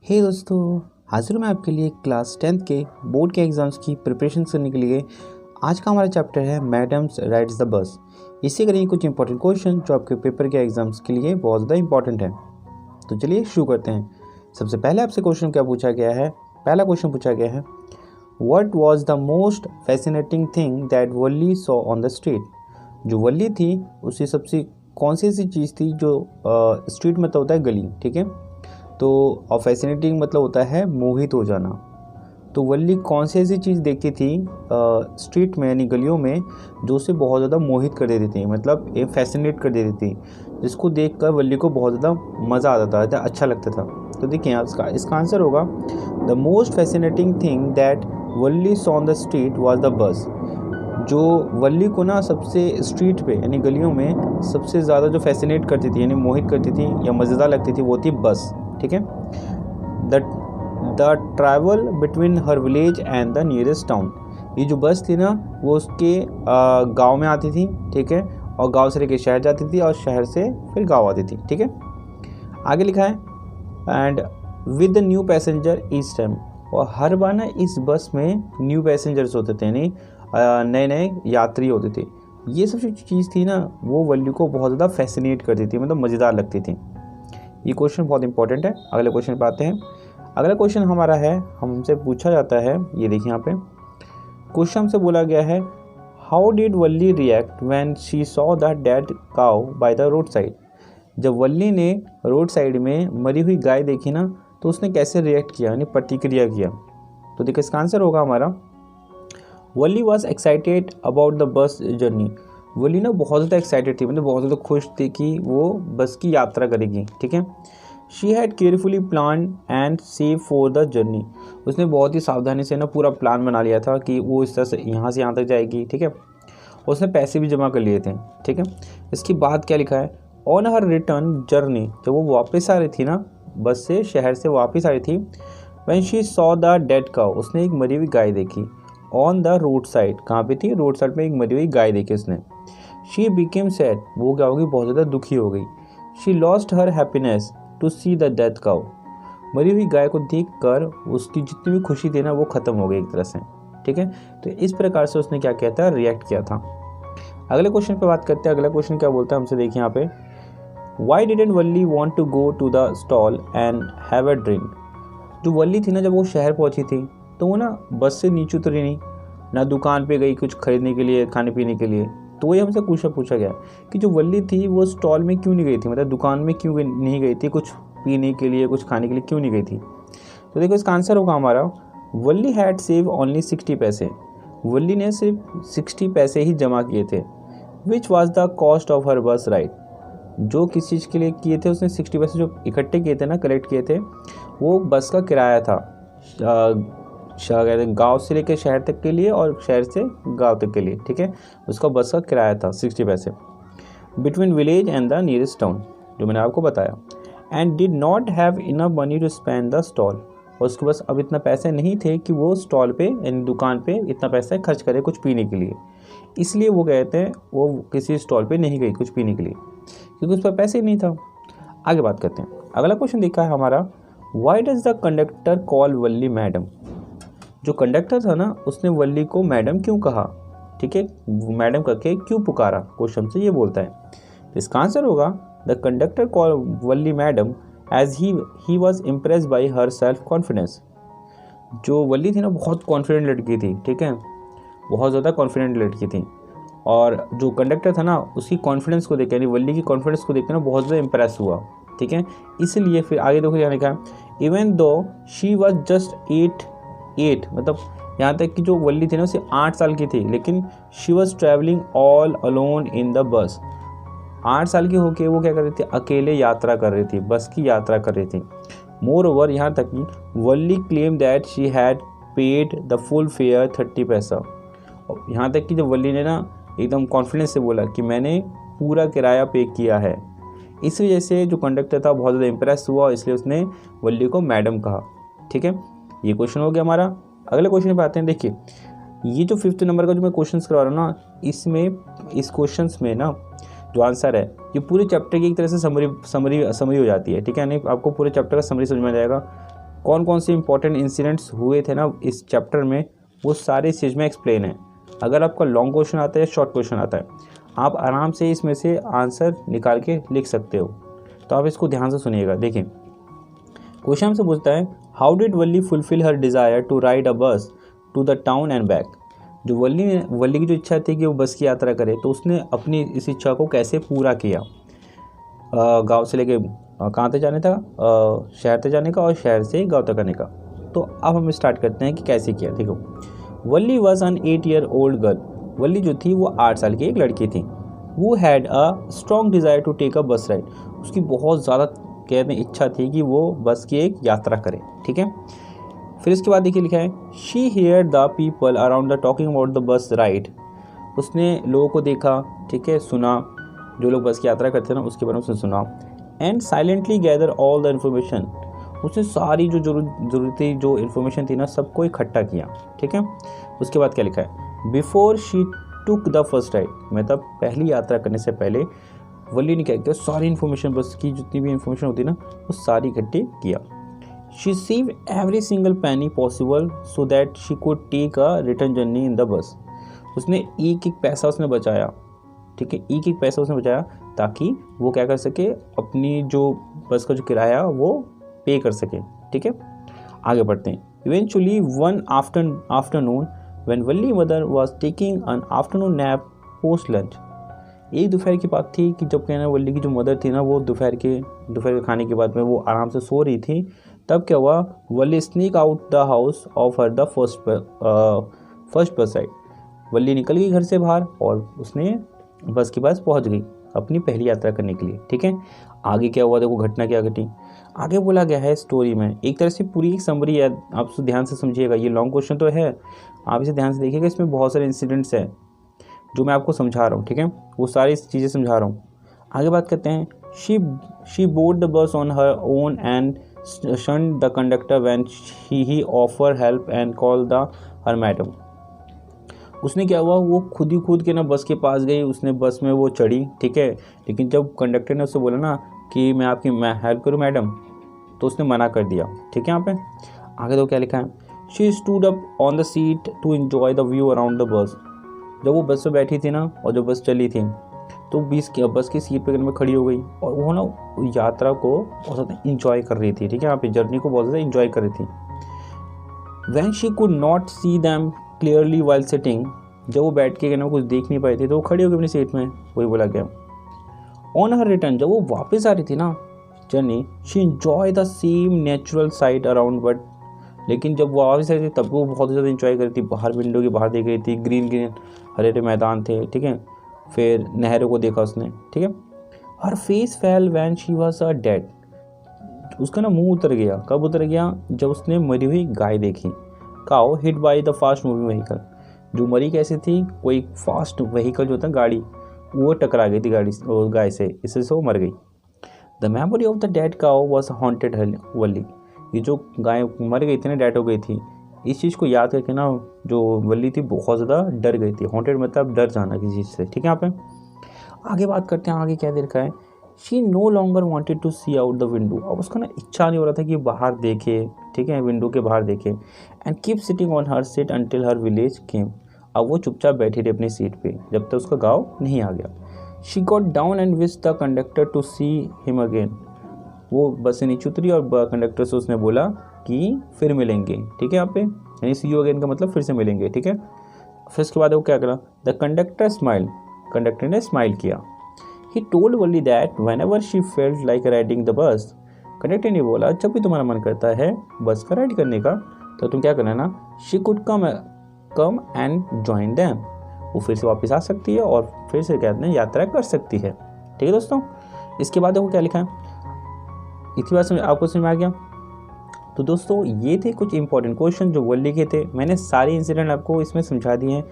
हे दोस्तों, हाजिर हूँ मैं आपके लिए क्लास 10th के बोर्ड के एग्ज़ाम्स की प्रिपरेशन करने के लिए। आज का हमारा चैप्टर है मैडम्स राइड्स द बस। इससे करेंगे कुछ इंपॉर्टेंट क्वेश्चन जो आपके पेपर के एग्ज़ाम्स के लिए बहुत ज़्यादा इंपॉर्टेंट है। तो चलिए शुरू करते हैं। सबसे पहले आपसे क्वेश्चन क्या पूछा गया है। पहला क्वेश्चन पूछा गया है, what was the most fascinating thing that Valli saw on the street. जो वल्ली थी उसकी सबसे कौन सी ऐसी चीज़ थी जो स्ट्रीट मतलब होता है गली, ठीक है। तो और फैसिनेटिंग मतलब होता है मोहित हो जाना। तो वल्ली कौन सी ऐसी चीज़ देखती थी स्ट्रीट में यानी गलियों में जो उसे बहुत ज़्यादा मोहित कर देती थी, मतलब ये फैसिनेट कर देती थी, जिसको देखकर वल्ली को बहुत ज़्यादा मज़ा आता था, अच्छा लगता था। तो देखिए इसका आंसर होगा, the most fascinating thing that Valli saw on the street was the bus. जो वल्ली को ना सबसे स्ट्रीट पे यानी गलियों में सबसे ज़्यादा जो फैसिनेट करती थी यानी मोहित करती थी या मज़ेदार लगती थी वो थी बस, ठीक है। The travel between her village and the nearest town. ये जो बस थी ना वो उसके गांव में आती थी, ठीक है, और गांव से लेकर शहर जाती थी और शहर से फिर गांव आती थी, ठीक है। आगे लिखा है, and with the new passenger each time. और हर बार ना इस बस में न्यू पैसेंजर्स होते थे यानी नए नए यात्री होते थे। ये सब जो चीज़ थी ना वो वल्ली को बहुत ज़्यादा फैसिनेट करती थी, मतलब मज़ेदार लगती थी। ये क्वेश्चन बहुत इंपॉर्टेंट है। अगले क्वेश्चन पे आते हैं। अगला क्वेश्चन हमारा है, हमसे पूछा जाता है, ये देखिए यहाँ पे क्वेश्चन हमसे बोला गया है, how did Valli react when she saw the dead cow by the road side. जब वल्ली ने रोड साइड में मरी हुई गाय देखी ना तो उसने कैसे रिएक्ट किया यानी प्रतिक्रिया किया। तो देखिए इसका आंसर होगा हमारा, Valli was excited about the bus journey. Valli ना बहुत ज़्यादा एक्साइटेड थी, मतलब बहुत ज़्यादा खुश थी कि वो बस की यात्रा करेगी, ठीक है। She had carefully plan and save for the journey. उसने बहुत ही सावधानी से ना पूरा प्लान बना लिया था कि वो इस तरह से यहाँ तक जाएगी, ठीक है। उसने पैसे भी जमा कर लिए थे, ठीक है। इसके बाद क्या लिखा है, ऑन हर रिटर्न जर्नी, जब वो वापस आ रही थी ना बस से, शहर से वापस आ रही थी, when she saw the dead cow, उसने एक मरी हुई गाय देखी। ऑन द रोड साइड, कहाँ पे थी, रोड साइड में एक मरी हुई गाय देखी उसने। शी बिकेम सैड, वो क्या होगी, बहुत ज़्यादा दुखी हो गई। She lost her happiness to see the death cow, मरी हुई गाय को देखकर उसकी जितनी भी खुशी थी ना वो ख़त्म हो गई एक तरह से, ठीक है। तो इस प्रकार से उसने क्या किया था, रिएक्ट किया था। अगले क्वेश्चन पे बात करते हैं। अगला क्वेश्चन क्या बोलता है हमसे, देखिए यहाँ पे, why didn't Valli want to go to the stall and have a drink. जो वल्ली थी ना जब वो शहर पहुंची थी तो वो ना बस से नीचे उतरी नहीं, ना दुकान पे गई कुछ खरीदने के लिए, खाने पीने के लिए। तो वही हमसे पूछा गया कि जो वल्ली थी वो स्टॉल में क्यों नहीं गई थी, मतलब दुकान में क्यों नहीं गई थी, कुछ पीने के लिए कुछ खाने के लिए क्यों नहीं गई थी। तो देखो इसका आंसर होगा हमारा, वल्ली हैड सेव ओनली 60 पैसे। वल्ली ने सिर्फ 60 पैसे ही जमा किए थे। Which was the cost of her बस राइड। जो किस चीज़ के लिए किए थे उसने 60 पैसे जो इकट्ठे किए थे ना, कलेक्ट किए थे, वो बस का किराया था गांव से लेकर शहर तक के लिए और शहर से गांव तक के लिए, ठीक है। उसका बस का किराया था 60 पैसे, between village and the nearest town, जो मैंने आपको बताया। And did not have enough money to spend the stall, और उसके पास अब इतना पैसे नहीं थे कि वो स्टॉल पे यानी दुकान पे इतना पैसा खर्च करे कुछ पीने के लिए। इसलिए वो कहते हैं वो किसी स्टॉल पे नहीं गई कुछ पीने के लिए, क्योंकि उस पर पैसे ही नहीं था। आगे बात करते हैं। अगला क्वेश्चन देखा है हमारा, why does the conductor call Valli madam. जो कंडक्टर था ना उसने वल्ली को मैडम क्यों कहा, ठीक है, मैडम करके क्यों पुकारा, क्वेश्चन से ये बोलता है। इसका आंसर होगा, the conductor call Valli madam as he was impress by her self confidence. जो वल्ली थी ना बहुत कॉन्फिडेंट लड़की थी, ठीक है, बहुत ज़्यादा कॉन्फिडेंट लड़की थी, और जो कंडक्टर था ना उसकी कॉन्फिडेंस को देख यानी वल्ली की कॉन्फिडेंस को देखकर ना बहुत ज़्यादा इम्प्रेस हुआ, ठीक है। इसलिए फिर आगे देखो यहाँ लिखा है, even though she was just 8 मतलब यहाँ तक कि जो वल्ली थी ना उसे 8 साल की थी, लेकिन she was travelling all alone in the बस। 8 साल की होके वो क्या कर रही थी, अकेले यात्रा कर रही थी, बस की यात्रा कर रही थी। मोर ओवर, यहाँ तक कि Valli claim that she had paid the full fare 30 पैसा। और यहाँ तक कि जब वल्ली ने ना एकदम कॉन्फिडेंस से बोला कि मैंने पूरा किराया पे किया है। इस वजह से जो कंडक्टर था बहुत ज़्यादा इंप्रेस हुआ, इसलिए उसने वल्ली को मैडम कहा, ठीक है। ये क्वेश्चन हो गया हमारा। अगले क्वेश्चन पे आते हैं। देखिए ये जो 5th नंबर का जो मैं क्वेश्चंस करवा रहा हूँ ना, इसमें इस क्वेश्चंस में ना जो आंसर है ये पूरे चैप्टर की एक तरह से समरी हो जाती है, ठीक है, यानी आपको पूरे चैप्टर का समरी समझ में आ जाएगा। कौन कौन से इंपॉर्टेंट इंसिडेंट्स हुए थे ना इस चैप्टर में, वो सारे इस चीज़ में एक्सप्लेन है। अगर आपका लॉन्ग क्वेश्चन आता है या शॉर्ट क्वेश्चन आता है, आप आराम से इसमें से आंसर निकाल के लिख सकते हो। तो आप इसको ध्यान से सुनिएगा। देखिए क्वेश्चन हमसे पूछता है, how did Valli fulfil her desire to ride a bus to the town and back. जो वल्ली की जो इच्छा थी कि वो बस की यात्रा करे, तो उसने अपनी इस इच्छा को कैसे पूरा किया। गांव से लेके कहाँ तक जाने था, शहर तक जाने का, और शहर से गांव तक आने का। तो अब हम स्टार्ट करते हैं कि कैसे किया। देखो, Valli was an 8 year old girl. Valli जो थी वो 8 साल की एक लड़की थी। वो had a strong desire to take a bus ride. उसकी बहुत ज़्यादा कहते हैं इच्छा थी कि वो बस की एक यात्रा करे। ठीक है, फिर इसके बाद देखिए लिखा है, she hear the people around the talking about the bus ride. उसने लोगों को देखा, ठीक है, सुना, जो लोग बस की यात्रा करते हैं ना उसके बारे में उसने सुना। And silently gather all the information. उसने सारी जो जरूरती जो इन्फॉर्मेशन थी ना सबको इकट्ठा किया। ठीक है, उसके बाद क्या लिखा है, before she took the first ride. मतलब पहली यात्रा करने से पहले वल्ली ने क्या किया, सारी इन्फॉर्मेशन बस की जितनी भी इन्फॉर्मेशन होती है ना वो सारी इकट्ठी किया। She save every single penny possible so that she could take a return journey in the bus. उसने एक एक पैसा उसने बचाया। ठीक है, एक एक पैसा उसने बचाया ताकि वो क्या कर सके, अपनी जो बस का जो किराया वो पे कर सके। ठीक है, आगे बढ़ते हैं। Eventually one afternoon when Valli mother was taking an afternoon nap post lunch. एक दोपहर की बात थी कि जब कहना वल्ली की जो मदर थी ना वो दोपहर के खाने के बाद में वो आराम से सो रही थी। तब क्या हुआ, Valli sneak out the house of her the first bus ride. Valli निकल गई घर से बाहर और उसने बस के पास पहुंच गई अपनी पहली यात्रा करने के लिए। ठीक है, आगे क्या हुआ, देखो घटना क्या घटी। आगे बोला गया है स्टोरी में, एक तरह से पूरी एक समरी है, आप ध्यान से समझिएगा। ये लॉन्ग क्वेश्चन तो है, आप इसे ध्यान से देखिएगा। इसमें बहुत सारे इंसिडेंट्स हैं जो मैं आपको समझा रहा हूँ। ठीक है, वो सारी चीज़ें समझा रहा हूँ। आगे बात करते हैं। She board the bus on her own and shunned the conductor when he offer help and call the her madam. उसने क्या हुआ, वो खुद के ना बस के पास गई, उसने बस में वो चढ़ी। ठीक है, लेकिन जब कंडक्टर ने उससे बोला ना कि मैं हेल्प करूँ मैडम, तो उसने मना कर दिया। ठीक है, यहाँ पे आगे तो क्या लिखा है, she stood up on the seat to enjoy the view around the bus. जब वो बस पे बैठी थी ना और जब बस चली थी तो बस की सीट पे में खड़ी हो गई और वो ना यात्रा को बहुत ज़्यादा इंजॉय कर रही थी। ठीक है, यहाँ पे जर्नी को बहुत ज़्यादा इंजॉय कर रही थी। When she could not see them clearly while sitting. जब वो बैठ के कहना कुछ देख नहीं पाई थी तो वो खड़ी हो गई अपनी सीट में, वही बोला गया। ऑन हर रिटर्न, जब वो वापस आ रही थी ना journey, she enjoy the same natural site around. But लेकिन जब वो वापस आ रही थी तब वो बहुत ज़्यादा इंजॉय कर रही थी। बाहर विंडो के बाहर देख रही थी, ग्रीन हरे हरे मैदान थे। ठीक है, फिर नहरों को देखा उसने। ठीक है, her face fell when she was a dead. उसका ना मुंह उतर गया। कब उतर गया, जब उसने मरी हुई गाय देखी। Cow hit by the fast moving vehicle. जो मरी कैसे थी, कोई फास्ट व्हीकल जो था गाड़ी, वो टकरा गई थी गाय से, इससे वो मर गई। The memory of the dead cow was haunted Valli. ये जो गाय मर गई थी ना, डेड हो गई थी, इस चीज़ को याद करके ना जो वल्ली थी बहुत ज़्यादा डर गई थी। हॉन्टेड मतलब डर जाना किसी चीज़ से। ठीक है, यहाँ पे आगे बात करते हैं। आगे क्या देखा है, she no longer wanted to see out the window. अब उसका ना इच्छा नहीं हो रहा था कि बाहर देखे। ठीक है, विंडो के बाहर देखे। And keep sitting on her seat until her village came. अब वो चुपचाप बैठी रही अपनी सीट पे जब तक उसका गाँव नहीं आ गया। She got down and wish the conductor to see him again. वो बस से नीचे उतरी और कंडक्टर से उसने बोला कि फिर मिलेंगे। ठीक है, यहाँ पे यानी सी यू अगेन का मतलब फिर से मिलेंगे। ठीक है, फिर उसके बाद वो क्या करा, द कंडक्टर स्माइल। कंडक्टर ने स्माइल किया। He told Valli that when ever she felt like riding the bus. Conductor ने बोला जब भी तुम्हारा मन करता है बस का राइड करने का तो तुम क्या करना ना, she could come and join them. वो फिर से वापस आ सकती है और फिर से क्या यात्रा कर सकती है। ठीक है दोस्तों, इसके बाद देखो क्या लिखा है। इतनी बात आपको समझ में आ गया। तो दोस्तों ये थे कुछ इंपॉर्टेंट क्वेश्चन जो वल्ली के थे। मैंने सारे इंसिडेंट आपको इसमें समझा दिए हैं।